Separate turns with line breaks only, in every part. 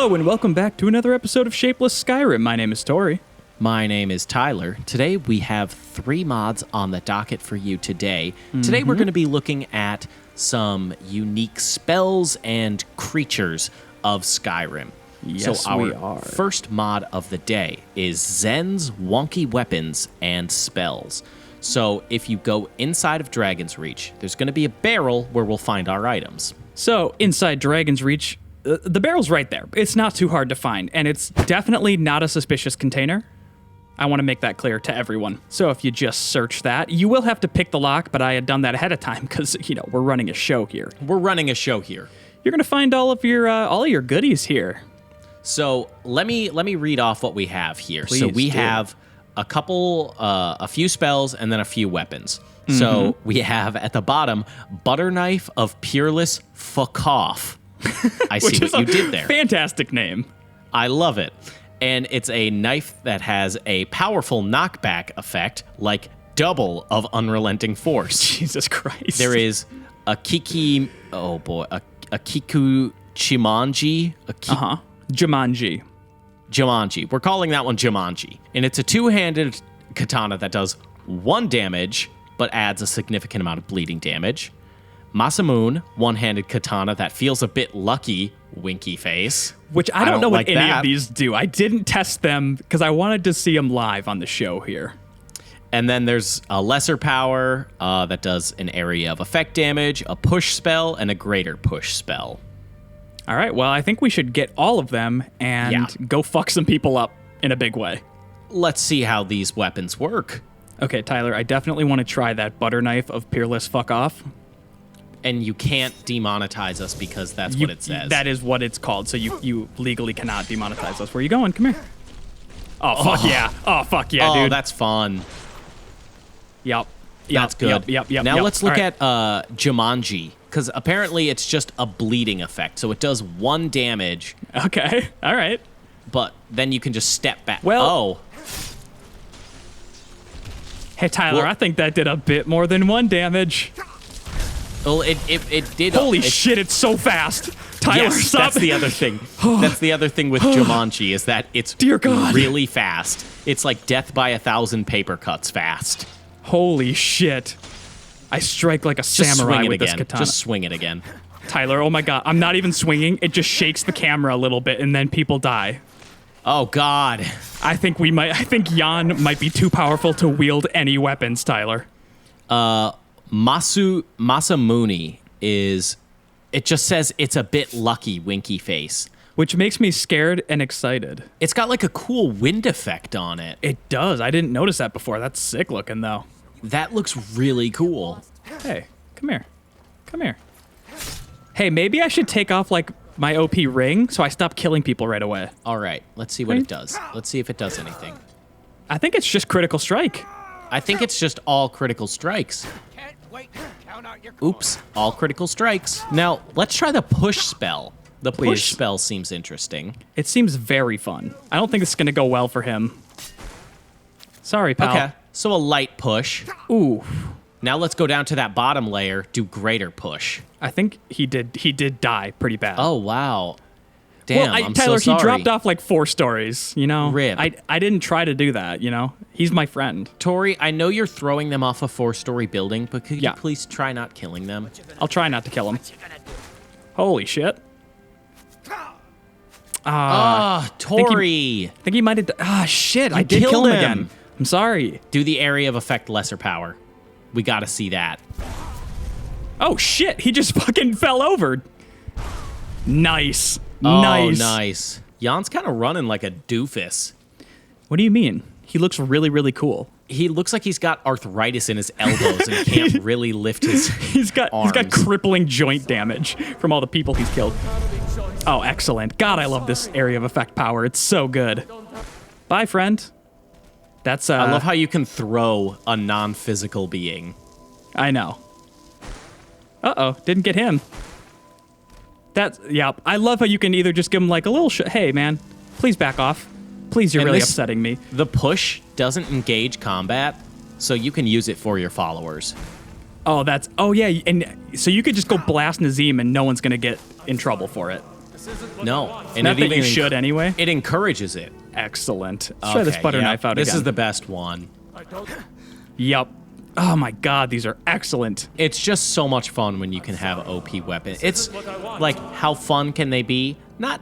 Hello and welcome back to another episode of Shapeless Skyrim. My name is Tori.
My name is Tyler. Today we have 3 mods on the docket for you today. Today we're going to be looking at some unique spells and creatures of Skyrim.
Yes,
so our
we are.
first mod of the day is Xenn's Wonky weapons and spells. So if you go inside of Dragon's Reach, there's going to be a barrel where we'll find our items.
So inside Dragon's Reach, the barrel's right there. It's not too hard to find, and it's definitely not a suspicious container. I want to make that clear to everyone. So if you just search that, you will have to pick the lock, but I had done that ahead of time because, we're running a show here.
We're running a show here.
You're going to find all of your goodies here.
So let me read off what we have here.
Please
so we
do.
have a few spells and then a few weapons. So we have at the bottom, Butter Knife of Peerless Fuck Off. I see what you did there.
Fantastic name.
I love it. And it's a knife that has a powerful knockback effect, like double of Unrelenting Force.
Jesus Christ.
There is a Kiku Chimanji.
Jumanji.
Jumanji. We're calling that one Jumanji. And it's a 2-handed katana that does 1 damage, but adds a significant amount of bleeding damage. Masamune, 1-handed katana that feels a bit lucky, winky face.
Which I don't know what
like
any
that.
of these do. I didn't test them because I wanted to see them live on the show here.
And then there's a lesser power that does an area of effect damage, a push spell, and a greater push spell.
All right, well, I think we should get all of them and go fuck some people up in a big way.
Let's see how these weapons work.
Okay, Tyler, I definitely want to try that butter knife of Peerless Fuck Off.
And you can't demonetize us because that's what it says.
That is what it's called, so you legally cannot demonetize us. Where are you going? Come here. Oh, fuck yeah. Oh, fuck yeah, dude.
Oh, that's fun.
Yep.
That's good.
Yep.
Now let's look
All right.
at Jumanji, because apparently it's just a bleeding effect. So it does 1 damage,
Okay, all right.
but then you can just step back.
Well- Hey, Tyler,
Well-
I think that did a bit more than 1 damage.
Well, it did.
Holy shit, it's so fast. Tyler,
Yes,
stop.
that's the other thing. That's the other thing with Jumanji is that it's
Dear God.
really fast. It's like death by 1,000 paper cuts fast.
Holy shit. I strike like a
Just
samurai
swing it
with this
again.
katana.
Just swing it again.
Tyler, oh my god, I'm not even swinging. It just shakes the camera a little bit and then people die.
Oh God.
I think Jan might be too powerful to wield any weapons, Tyler.
Masamune is. It just says it's a bit lucky, winky face.
Which makes me scared and excited.
It's got like a cool wind effect on it.
It does. I didn't notice that before. That's sick looking, though.
That looks really cool.
Hey, come here. Come here. Hey, maybe I should take off, like, my OP ring so I stop killing people right away.
All right, let's see what it does. Let's see if it does anything.
I think it's just critical strike.
I think it's just all critical strikes.
Can't wait to count out your
Oops, all critical strikes. Now, let's try the push spell. The
Please.
push spell seems interesting.
It seems very fun. I don't think this is going to go well for him. Sorry, pal.
Okay, so a light push.
Ooh.
Now let's go down to that bottom layer, do greater push.
I think he did die pretty bad.
Oh, wow. Damn,
well,
I'm
Tyler,
so sorry.
he dropped off like 4 stories,
Rip.
I didn't try to do that, He's my friend.
Tori, I know you're throwing them off a 4-story building, but could
Yeah.
you please try not killing them?
I'll try not to kill him.
you gonna do.
Holy shit.
Tori!
I think he might have... shit, I did
killed
kill him
him.
again. I'm sorry.
Do the area of effect lesser power. We gotta see that.
Oh, shit, he just fucking fell over. Nice.
Oh,
Nice.
nice. Jan's kind of running like a doofus.
What do you mean? He looks really, really cool.
He looks like he's got arthritis in his elbows and can't really lift his
He's got
arms.
crippling joint damage from all the people he's killed. Oh, excellent. God, I love this area of effect power. It's so good. Bye, friend. That's
I love how you can throw a non-physical being.
I know. Uh-oh, didn't get him. Yeah, I love how you can either just give him like a little hey, man, please back off. Please, you're
And
really
this-
upsetting me.
The push doesn't engage combat, so you can use it for your followers.
Oh, yeah, and so you could just go blast Nazim and no one's gonna get in trouble for it.
No. And
Not
it
that you should anyway.
It encourages it.
Excellent. Let's try this butter knife out
This
again.
is the best one.
Yup. Oh my god, these are excellent.
It's just so much fun when you can have OP weapons. It's like, how fun can they be? Not,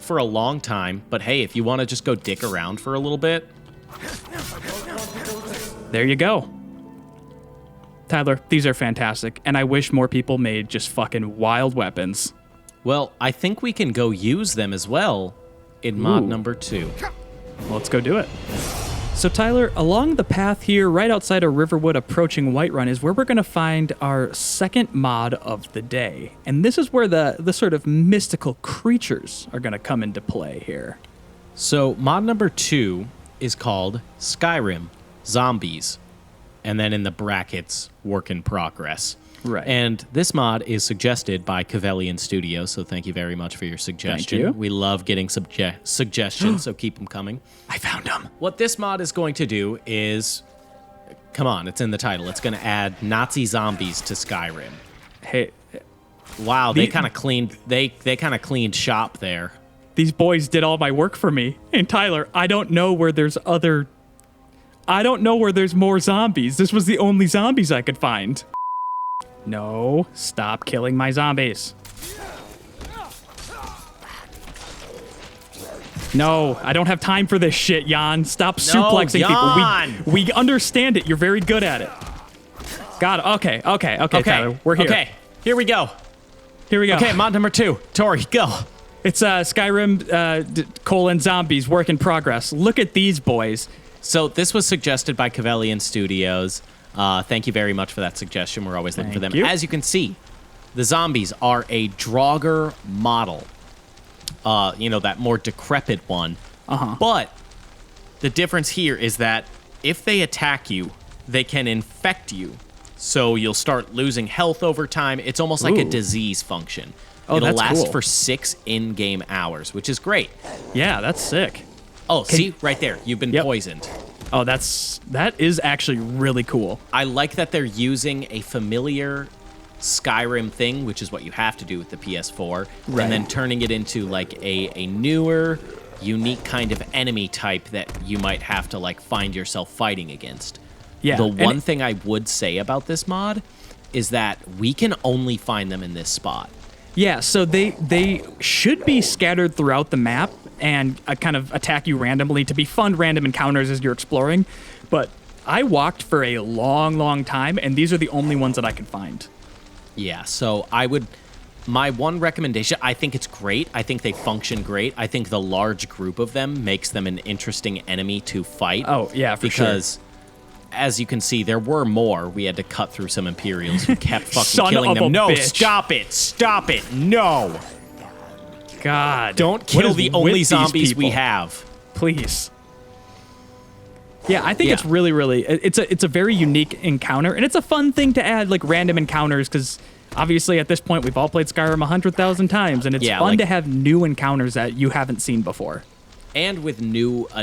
for a long time, but hey, if you want to just go dick around for a little bit.
There you go. Tyler, these are fantastic, and I wish more people made just fucking wild weapons.
Well, I think we can go use them as well in mod
Ooh.
number 2.
Let's go do it. So Tyler, along the path here, right outside of Riverwood approaching Whiterun, is where we're going to find our second mod of the day. And this is where the sort of mystical creatures are going to come into play here.
So mod number 2 is called Skyrim Zombies. And then in the brackets, work in progress.
Right.
And this mod is suggested by Kavelian Studios, so thank you very much for your suggestion.
Thank you.
We love getting suggestions, so keep them coming.
I found them.
What this mod is going to do is, come on, it's in the title. It's going to add Nazi zombies to Skyrim.
Hey,
Wow, they kind of cleaned. They kind of cleaned shop there.
these boys did all my work for me. And Tyler, I don't know where there's more zombies. This was the only zombies I could find. No, stop killing my zombies. No, I don't have time for this shit, Jan. Stop suplexing
Jan!
people. We understand it. You're very good at it. Got it. Okay, Tyler. We're here.
Okay, here we go.
Here we go.
Okay, mod number 2. Tori, go.
It's Skyrim, zombies, work in progress. Look at these boys.
So this was suggested by Kavelian Studios. Thank you very much for that suggestion. We're always looking for them.
Thank you.
As you can see, the zombies are a Draugr model. That more decrepit one.
Uh-huh.
But the difference here is that if they attack you, they can infect you. So you'll start losing health over time. It's almost like a
Ooh.
disease function.
Oh,
It'll
that's
last
cool.
for 6 in-game hours, which is great.
Yeah, that's sick.
Oh, see? Right there. You've been
Yep.
poisoned.
Oh, that is actually really cool.
I like that they're using a familiar Skyrim thing, which is what you have to do with the PS4,
Right.
and then turning it into like a newer, unique kind of enemy type that you might have to like find yourself fighting against.
Yeah.
The
and
one thing I would say about this mod is that we can only find them in this spot.
Yeah, so they should be scattered throughout the map and kind of attack you randomly to be fun random encounters as you're exploring. But I walked for a long, long time, and these are the only ones that I could find.
Yeah, so my one recommendation, I think it's great. I think they function great. I think the large group of them makes them an interesting enemy to fight.
Oh, yeah, for sure.
Because, as you can see, there were more. We had to cut through some Imperials who kept fucking
Son
killing
of
them.
a
No,
bitch.
stop it, no.
God.
Don't
what
kill
is
the
with
only
these
zombies we
people?
have.
Please. Yeah, I think
Yeah.
it's really, it's a very unique encounter, and it's a fun thing to add, like, random encounters, because obviously at this point we've all played Skyrim 100,000 times, and it's
Yeah,
fun
like-
to have new encounters that you haven't seen before.
And with a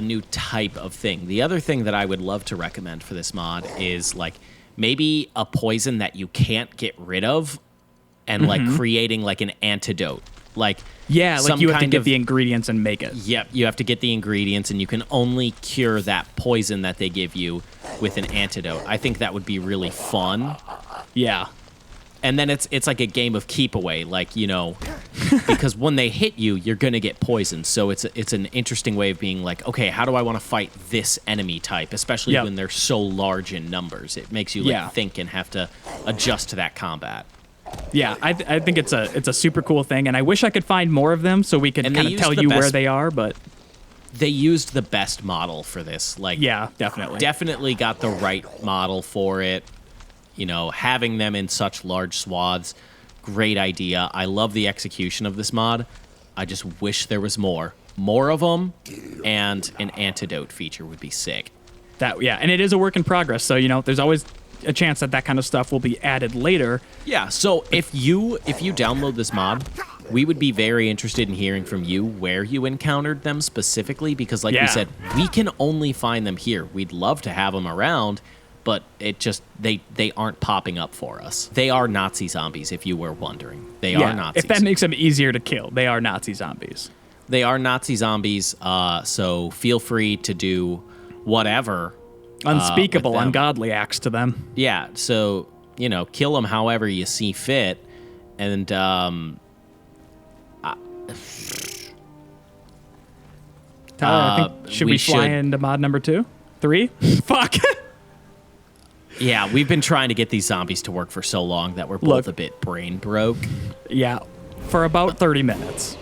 new type of thing. The other thing that I would love to recommend for this mod is like maybe a poison that you can't get rid of, and like creating like an antidote. Like
Yeah, like
some
you have to
kind
get
of-
the ingredients and make it.
Yep, you have to get the ingredients, and you can only cure that poison that they give you with an antidote. I think that would be really fun.
Yeah.
And then it's like a game of keep away, like, because when they hit you, you're gonna get poisoned. So it's an interesting way of being like, okay, how do I want to fight this enemy type, especially
Yep.
when they're so large in numbers. It makes you
Yeah.
think and have to adjust to that combat.
Yeah, I think it's a super cool thing, and I wish I could find more of them so we could
And they
kind of
used
tell
the
you where
best-
they are, but
They used the best model for this. Like,
yeah, definitely.
definitely got the right model for it. Having them in such large swaths, great idea. I love the execution of this mod. I just wish there was more of them, and an antidote feature would be sick.
And it is a work in progress, so there's always a chance that kind of stuff will be added later.
Yeah, so if you download this mod, we would be very interested in hearing from you where you encountered them specifically, because like
Yeah.
we said, we can only find them here. We'd love to have them around, but it just they aren't popping up for us. They are Nazi zombies, if you were wondering. They are Nazis.
If that makes them easier to kill, they are Nazi zombies.
They are Nazi zombies, so feel free to do whatever.
Unspeakable, ungodly acts to them.
Yeah, so, kill them however you see fit. And,
Tyler, I think, should we fly into mod number 2? 3? Fuck.
Yeah, we've been trying to get these zombies to work for so long that we're both a bit brain broke.
Yeah, for about 30 minutes.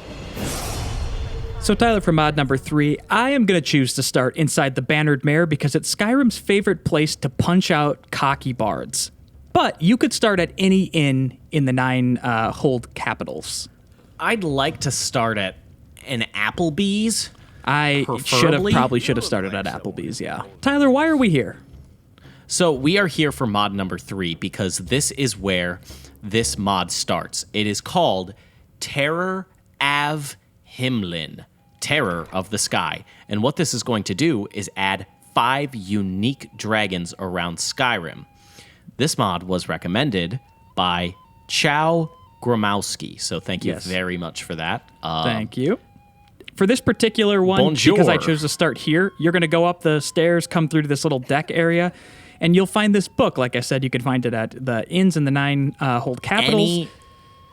So Tyler, for mod number 3, I am going to choose to start inside the Bannered Mare because it's Skyrim's favorite place to punch out cocky bards. But you could start at any inn in the 9 hold capitals.
I'd like to start at an Applebee's.
I probably should have started at Applebee's, yeah. Tyler, why are we here?
So we are here for mod number 3 because this is where this mod starts. It is called Terror Av Himlen, Terror of the Sky. And what this is going to do is add 5 unique dragons around Skyrim. This mod was recommended by Gromowski, so thank you very much for that.
Thank you. For this particular one, because I chose to start here, you're going to go up the stairs, come through to this little deck area, and you'll find this book. Like I said, you can find it at the inns in the 9 hold capitals.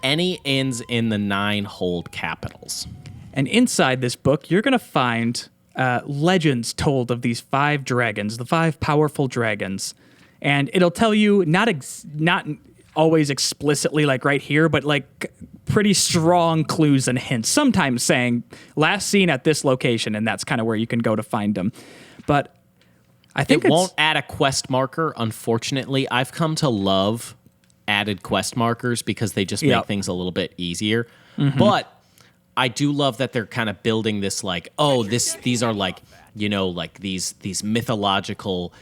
Any inns in the 9 hold capitals.
And inside this book, you're going to find legends told of these 5 dragons, the 5 powerful dragons. And it'll tell you, not always explicitly like right here, but like pretty strong clues and hints. Sometimes saying, last seen at this location, and that's kind of where you can go to find them. But I think
it won't add a quest marker, unfortunately. I've come to love added quest markers because they just make things a little bit easier. Mm-hmm. But I do love that they're kind of building this like, these are like, like these mythological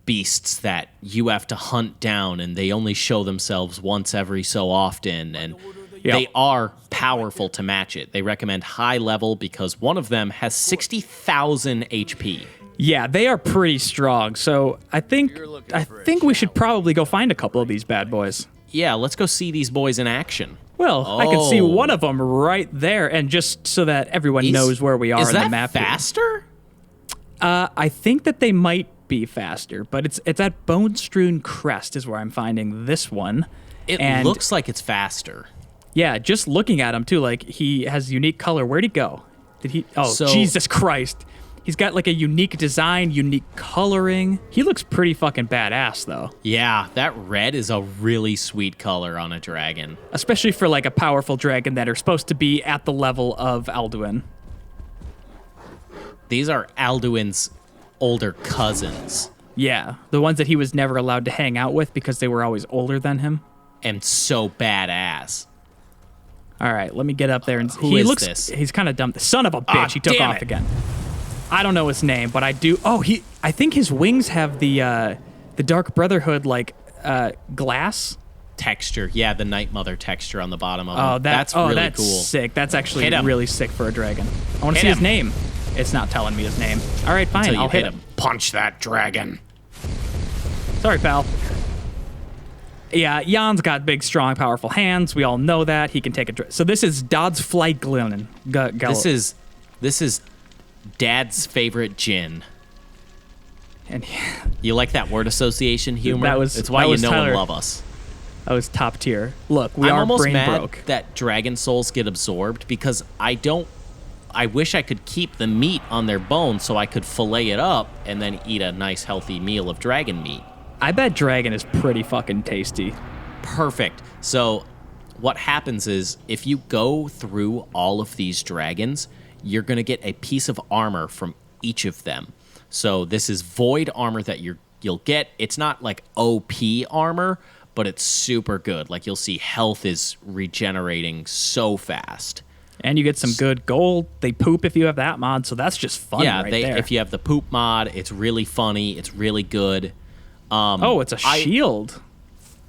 beasts that you have to hunt down, and they only show themselves once every so often, and they are powerful to match it. They recommend high level because one of them has 60,000 HP.
Yeah, they are pretty strong. So I think we should probably go find a couple of these bad boys.
Yeah, let's go see these boys in action.
Well, I can see one of them right there, and just so that everyone knows where we are on the map.
Is that faster?
I think that they might be faster, but it's at Bone Strewn Crest is where I'm finding this one.
It looks like it's faster.
Yeah, just looking at him too, like he has unique color. Where'd he go? Did he? Oh, Jesus Christ! He's got like a unique design, unique coloring. He looks pretty fucking badass, though.
Yeah, that red is a really sweet color on a dragon,
especially for like a powerful dragon that are supposed to be at the level of Alduin.
These are Alduin's older cousins.
Yeah, the ones that he was never allowed to hang out with because they were always older than him.
And so badass.
All right, let me get up there and
who is this?
He's kind of dumb. Son of a bitch! He took off again. I don't know his name, but I do. Oh, I think his wings have the Dark Brotherhood like glass
texture. Yeah, the Night Mother texture on the bottom of him. That's really cool.
Sick. That's actually really sick for a dragon. I want to see his name. It's not telling me his name. All right, fine. I'll hit him.
Punch that dragon.
Sorry, pal. Yeah, Jan's got big, strong, powerful hands. We all know that. He can take a... So this is Dod's Flight Glinen.
This is Dad's favorite gin.
And
you like that word association humor? It's why you know and love us.
That was top tier. Look, I'm
almost
brain
mad
broke.
That dragon souls get absorbed because I wish I could keep the meat on their bones so I could fillet it up and then eat a nice healthy meal of dragon meat.
I bet dragon is pretty fucking tasty.
Perfect. So what happens is if you go through all of these dragons, you're going to get a piece of armor from each of them. So this is void armor that you'll get. It's not like OP armor, but it's super good. Like you'll see health is regenerating so fast.
And you get some good gold. They poop if you have that mod, so that's just fun there.
If you have the poop mod, it's really funny. It's really good.
It's a shield.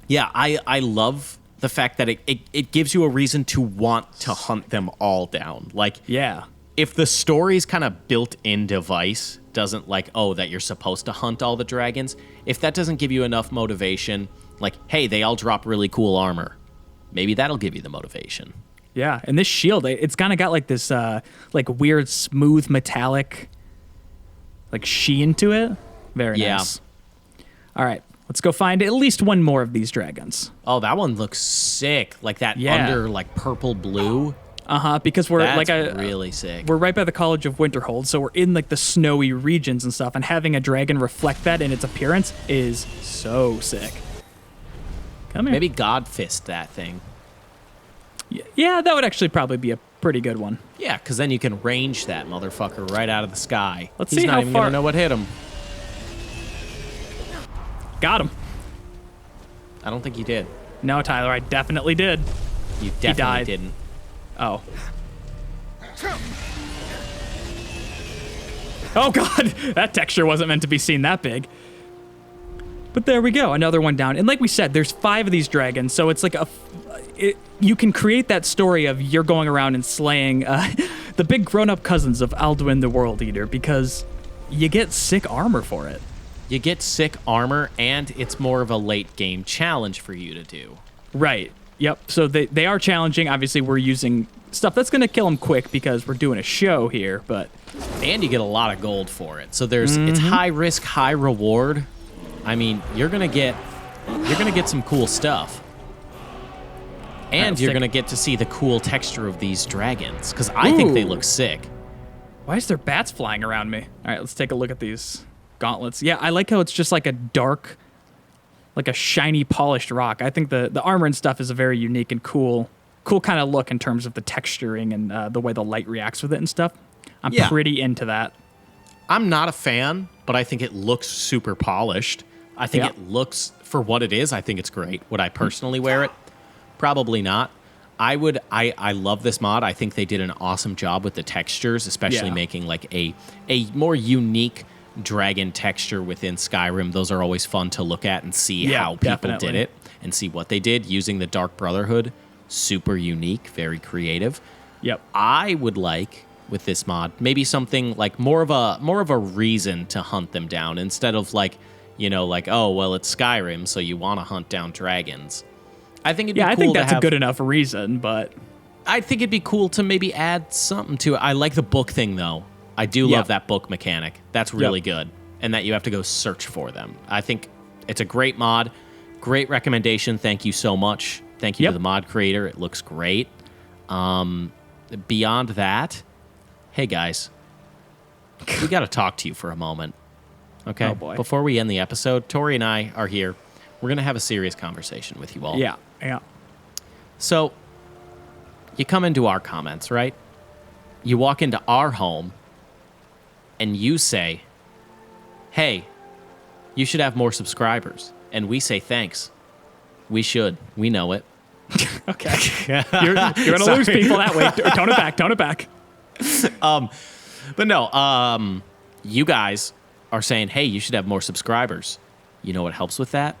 Yeah, I love the fact that it gives you a reason to want to hunt them all down. Like,
yeah,
if the story's kind of built-in device doesn't like, oh, that you're supposed to hunt all the dragons, if that doesn't give you enough motivation, like, hey, they all drop really cool armor, maybe that'll give you the motivation.
Yeah, and this shield, it's kind of got like this like weird smooth metallic like sheen to it. Very nice. All right, let's go find at least one more of these dragons.
Oh, that one looks sick. Like that under like purple blue.
Because we're
That's
like
really sick.
We're right by the College of Winterhold, so we're in like the snowy regions and stuff, and having a dragon reflect that in its appearance is so sick. Come here.
Maybe God Fist that thing.
Yeah, that would actually probably be a pretty good one.
Yeah, because then you can range that motherfucker right out of the sky.
Let's
He's
see
not
how
even
far.
gonna know what hit him.
Got him.
I don't think you did.
No, Tyler, I definitely did.
You
died.
definitely didn't.
Oh. Oh god, that texture wasn't meant to be seen that big. But there we go, another one down. And like we said, there's 5 of these dragons, so it's like you can create that story of you're going around and slaying the big grown-up cousins of Alduin the World Eater, because you get sick armor for it.
You get sick armor, and it's more of a late game challenge for you to do.
Right. Yep. So they are challenging. Obviously, we're using stuff that's going to kill them quick because we're doing a show here, but...
And you get a lot of gold for it. So it's high risk, high reward. I mean, you're gonna get some cool stuff. And you're gonna get to see the cool texture of these dragons, because I think they look sick.
Why is there bats flying around me? All right, let's take a look at these gauntlets. Yeah, I like how it's just like a dark, like a shiny polished rock. I think the armor and stuff is a very unique and cool kind of look in terms of the texturing and the way the light reacts with it and stuff. I'm pretty into that.
I'm not a fan, but I think it looks super polished. I think it looks, for what it is, I think it's great. Would I personally wear it? Probably not. I love this mod. I think they did an awesome job with the textures, especially making like a more unique dragon texture within Skyrim. Those are always fun to look at and see how people did it and see what they did using the Dark Brotherhood. Super unique, very creative.
Yep.
I would like, with this mod, maybe something like more of a reason to hunt them down, instead of like, you know, like, oh, well, it's Skyrim, so you want to hunt down dragons. I think it'd be cool.
I think that's a good enough reason, but
I think it'd be cool to maybe add something to it. I like the book thing, though. I do love that book mechanic. That's really good. And that you have to go search for them. I think it's a great mod. Great recommendation. Thank you so much. Thank you to the mod creator. It looks great. Beyond that, hey, guys, we got to talk to you for a moment. Okay?
Oh, boy.
Before we end the episode, Tori and I are here. We're going to have a serious conversation with you all.
Yeah.
So, you come into our comments, right? You walk into our home, and you say, hey, you should have more subscribers. And we say, thanks. We should. We know it.
Okay. You're going to lose people that way. Tone it back.
But no, you guys are saying, hey, you should have more subscribers. You know what helps with that?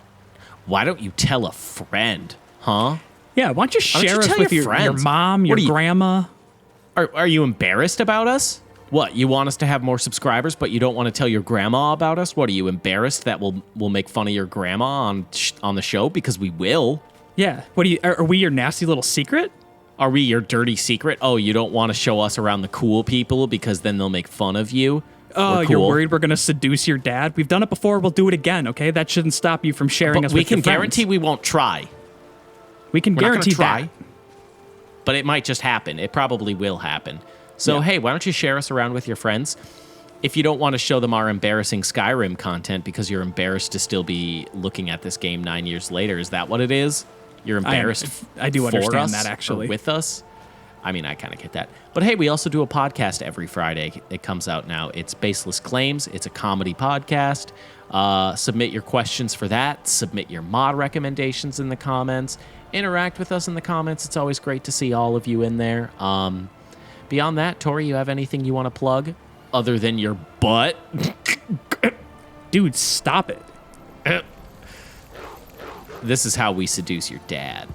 Why don't you tell a friend, huh?
Yeah, why don't you share us with your mom, your grandma?
Are you embarrassed about us? What, you want us to have more subscribers, but you don't want to tell your grandma about us? What, are you embarrassed that we'll make fun of your grandma on the show? Because we will.
Yeah. What are we your nasty little secret?
Are we your dirty secret? Oh, you don't want to show us around the cool people because then they'll make fun of you?
Oh,
cool.
You're worried we're going to seduce your dad? We've done it before. We'll do it again, okay? That shouldn't stop you from sharing us with your friends.
We can guarantee we won't try.
We can guarantee that.
But it might just happen. It probably will happen. So, hey, why don't you share us around with your friends? If you don't want to show them our embarrassing Skyrim content because you're embarrassed to still be looking at this game 9 years later, is that what it is? You're embarrassed
I do
for
understand
us
that, actually.
or with us? I mean, I kind of get that. But hey, we also do a podcast every Friday. It comes out now. It's Baseless Claims. It's a comedy podcast. Submit your questions for that. Submit your mod recommendations in the comments. Interact with us in the comments. It's always great to see all of you in there. Beyond that, Tori, you have anything you want to plug other than your butt?
Dude, stop it.
This is how we seduce your dad.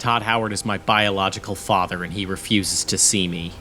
Todd Howard is my biological father, and he refuses to see me.